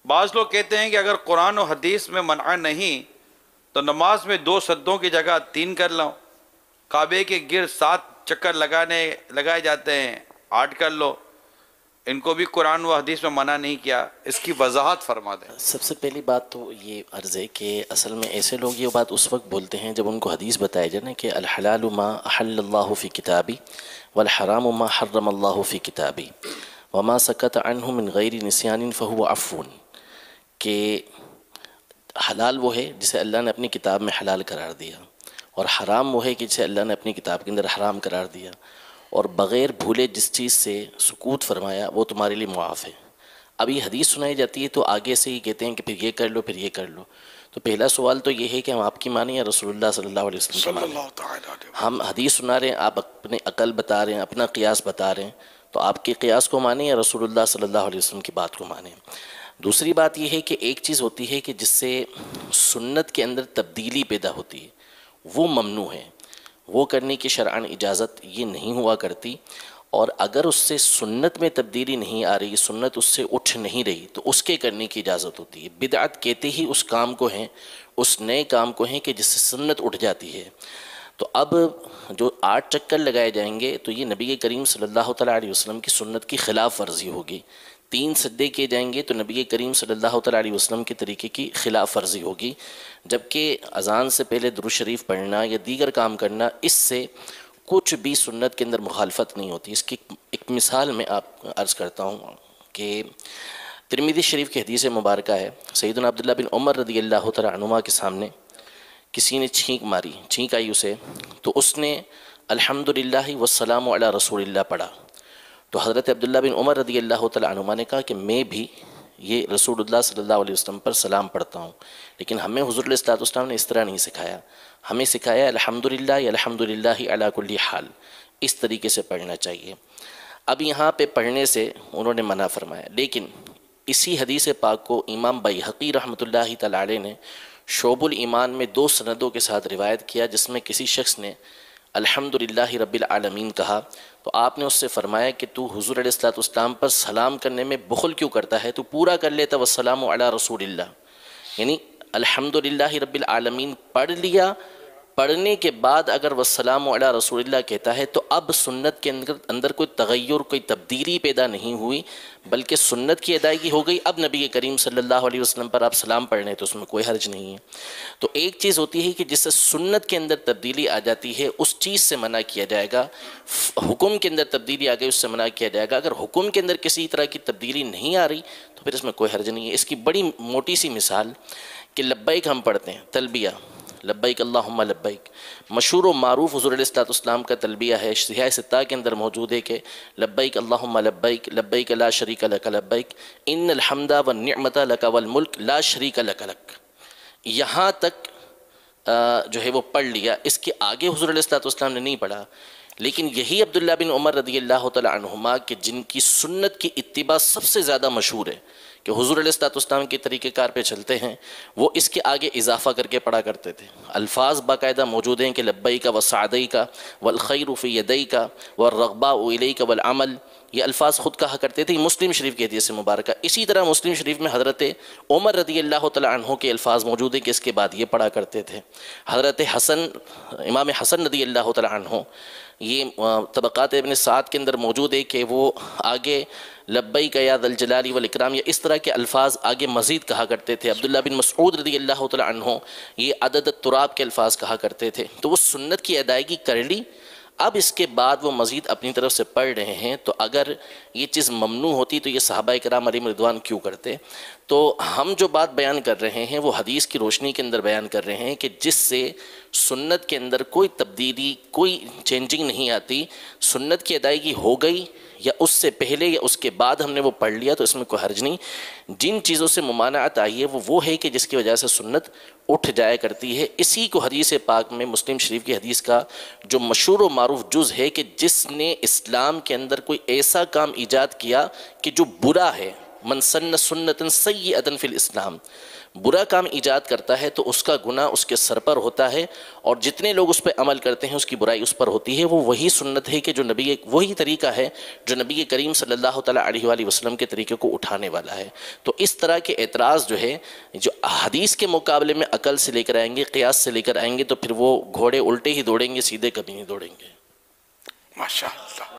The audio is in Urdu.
بعض لوگ کہتے ہیں کہ اگر قرآن و حدیث میں منع نہیں تو نماز میں 2 سجدوں کی جگہ 3 کر لو، کعبے کے گرد 7 چکر لگائے جاتے ہیں 8 کر لو، ان کو بھی قرآن و حدیث میں منع نہیں کیا، اس کی وضاحت فرما دیں۔ سب سے پہلی بات تو یہ عرض ہے کہ اصل میں ایسے لوگ یہ بات اس وقت بولتے ہیں جب ان کو حدیث بتایا جائے نا کہ الحلال ما احل اللہ فی کتابی والحرام ما حرم اللہ فی کتابی وما سکت عنہ من غیر نسیان فہو عفو، کہ حلال وہ ہے جسے اللہ نے اپنی کتاب میں حلال قرار دیا، اور حرام وہ ہے کہ جسے اللہ نے اپنی کتاب کے اندر حرام قرار دیا، اور بغیر بھولے جس چیز سے سکوت فرمایا وہ تمہارے لیے معاف ہے۔ اب یہ حدیث سنائی جاتی ہے تو آگے سے ہی کہتے ہیں کہ پھر یہ کر لو پھر یہ کر لو، تو پہلا سوال تو یہ ہے کہ ہم آپ کی مانیں یا رسول اللہ صلی اللہ علیہ وسلم کی مانیں؟ ہم حدیث سنا رہے ہیں، آپ اپنے عقل بتا رہے ہیں، اپنا قیاس بتا رہے ہیں، تو آپ کے قیاس کو مانیں یا رسول اللہ صلی اللہ علیہ وسلم کی بات کو مانیں؟ دوسری بات یہ ہے کہ ایک چیز ہوتی ہے کہ جس سے سنت کے اندر تبدیلی پیدا ہوتی ہے وہ ممنوع ہے، وہ کرنے کی شرعاً اجازت یہ نہیں ہوا کرتی، اور اگر اس سے سنت میں تبدیلی نہیں آ رہی، سنت اس سے اٹھ نہیں رہی، تو اس کے کرنے کی اجازت ہوتی ہے۔ بدعت کہتے ہی اس کام کو ہیں، اس نئے کام کو ہیں کہ جس سے سنت اٹھ جاتی ہے۔ تو اب جو 8 چکر لگائے جائیں گے تو یہ نبی کریم صلی اللہ تعالیٰ علیہ وسلم کی سنت کی خلاف ورزی ہوگی، 3 سجدے کیے جائیں گے تو نبی کریم صلی اللہ تعالیٰ علیہ وسلم کے طریقے کی خلاف ورزی ہوگی، جبکہ اذان سے پہلے درود شریف پڑھنا یا دیگر کام کرنا اس سے کچھ بھی سنت کے اندر مخالفت نہیں ہوتی۔ اس کی ایک مثال میں آپ عرض کرتا ہوں کہ ترمذی شریف کی حدیث مبارکہ ہے، سیدنا عبداللہ بن عمر رضی اللہ تعالیٰ عنہما کے سامنے کسی نے چھینک ماری، چھینک آئی اسے، تو اس نے الحمدللہ والسلام علی رسول اللہ پڑھا، تو حضرت عبداللہ بن عمر رضی اللہ تعالیٰ عنہما نے کہا کہ میں بھی یہ رسول اللہ صلی اللہ علیہ وسلم پر سلام پڑھتا ہوں، لیکن ہمیں حضور علیہ الصلوۃ والسلام نے اس طرح نہیں سکھایا، ہمیں سکھایا الحمدللہ الحمدللہ علی کل حال، اس طریقے سے پڑھنا چاہیے۔ اب یہاں پہ پڑھنے سے انہوں نے منع فرمایا، لیکن اسی حدیث پاک کو امام بیہقی رحمۃ اللہ تعالی علیہ نے شعب الایمان میں 2 سندوں کے ساتھ روایت کیا، جس میں کسی شخص نے الحمدللہ رب العالمین کہا تو آپ نے اس سے فرمایا کہ تو حضور علیہ الصلوۃ والسلام پر سلام کرنے میں بخل کیوں کرتا ہے، تو پورا کر لیتا والسلام علی رسول اللہ، یعنی الحمدللہ رب العالمین پڑھ لیا، پڑھنے کے بعد اگر والسلام علی رسول اللہ کہتا ہے تو اب سنت کے اندر کوئی تغیر، کوئی تبدیلی پیدا نہیں ہوئی، بلکہ سنت کی ادائیگی ہو گئی۔ اب نبی کریم صلی اللہ علیہ وسلم پر آپ سلام پڑھ رہے ہیں تو اس میں کوئی حرج نہیں ہے۔ تو ایک چیز ہوتی ہے کہ جس سے سنت کے اندر تبدیلی آ جاتی ہے اس چیز سے منع کیا جائے گا، حکم کے اندر تبدیلی آ گئی اس سے منع کیا جائے گا۔ اگر حکم کے اندر کسی طرح کی تبدیلی نہیں آ رہی تو پھر اس میں کوئی حرج نہیں ہے۔ اس کی بڑی موٹی سی مثال کہ لبیک ہم پڑھتے ہیں، تلبیہ لبیک اللہم لبیک، مشہور و معروف حضور علیہ الصلوۃ والسلام کا تلبیہ ہے، صحیح 6 کے اندر موجود ہے کہ لبیک اللہم لبیک لبیک لا شریک لک لبیک ان الحمد والنعمت لک والملک لا شریک لک لک، یہاں تک جو ہے وہ پڑھ لیا۔ اس کے آگے حضور علیہ الصلوۃ والسلام نے نہیں پڑھا، لیکن یہی عبداللہ بن عمر رضی اللہ تعالی عنہما کہ جن کی سنت کی اتباع سب سے زیادہ مشہور ہے کہ حضور علیہ الصلوۃ والسلام کے طریقہ کار پہ چلتے ہیں، وہ اس کے آگے اضافہ کر کے پڑھا کرتے تھے۔ الفاظ باقاعدہ موجود ہیں کہ لبیک وسعدیک والخیر فی یدیک والرغباء الیک والعمل، یہ الفاظ خود کہا کرتے تھے، مسلم شریف کی حدیث مبارکہ۔ اسی طرح مسلم شریف میں حضرت عمر رضی اللہ تعالیٰ عنہ کے الفاظ موجود ہیں کہ اس کے بعد یہ پڑھا کرتے تھے۔ حضرت حسن، امام حسن رضی اللہ تعالیٰ عنہ، یہ طبقات ابن سعد کے اندر موجود ہے کہ وہ آگے لبیک یا ذا الجلال والاکرام یا اس طرح کے الفاظ آگے مزید کہا کرتے تھے۔ عبداللہ بن مسعود رضی اللہ تعالیٰ عنہ یہ عدد التراب کے الفاظ کہا کرتے تھے۔ تو وہ سنت کی ادائیگی کر لی، اب اس کے بعد وہ مزید اپنی طرف سے پڑھ رہے ہیں، تو اگر یہ چیز ممنوع ہوتی تو یہ صحابہ کرام علیہم رضوان کیوں کرتے؟ تو ہم جو بات بیان کر رہے ہیں وہ حدیث کی روشنی کے اندر بیان کر رہے ہیں کہ جس سے سنت کے اندر کوئی تبدیلی، کوئی چینجنگ نہیں آتی، سنت کی ادائیگی ہو گئی یا اس سے پہلے یا اس کے بعد ہم نے وہ پڑھ لیا تو اس میں کوئی حرج نہیں۔ جن چیزوں سے ممانعت آئی ہے وہ ہے کہ جس کی وجہ سے سنت اٹھ جایا کرتی ہے۔ اسی کو حدیث پاک میں مسلم شریف کی حدیث کا جو مشہور و معروف جز ہے کہ جس نے اسلام کے اندر کوئی ایسا کام ایجاد کیا کہ جو برا ہے، من سن سنۃ سیئۃ فی الاسلام، برا کام ایجاد کرتا ہے تو اس کا گناہ اس کے سر پر ہوتا ہے، اور جتنے لوگ اس پہ عمل کرتے ہیں اس کی برائی اس پر ہوتی ہے۔ وہ وہی سنت ہے کہ جو نبی، وہی طریقہ ہے جو نبی کریم صلی اللہ تعالیٰ علیہ وآلہ وسلم کے طریقے کو اٹھانے والا ہے۔ تو اس طرح کے اعتراض جو ہے، جو حدیث کے مقابلے میں عقل سے لے کر آئیں گے، قیاس سے لے کر آئیں گے، تو پھر وہ گھوڑے الٹے ہی دوڑیں گے، سیدھے کبھی نہیں دوڑیں گے۔ ماشاء اللہ۔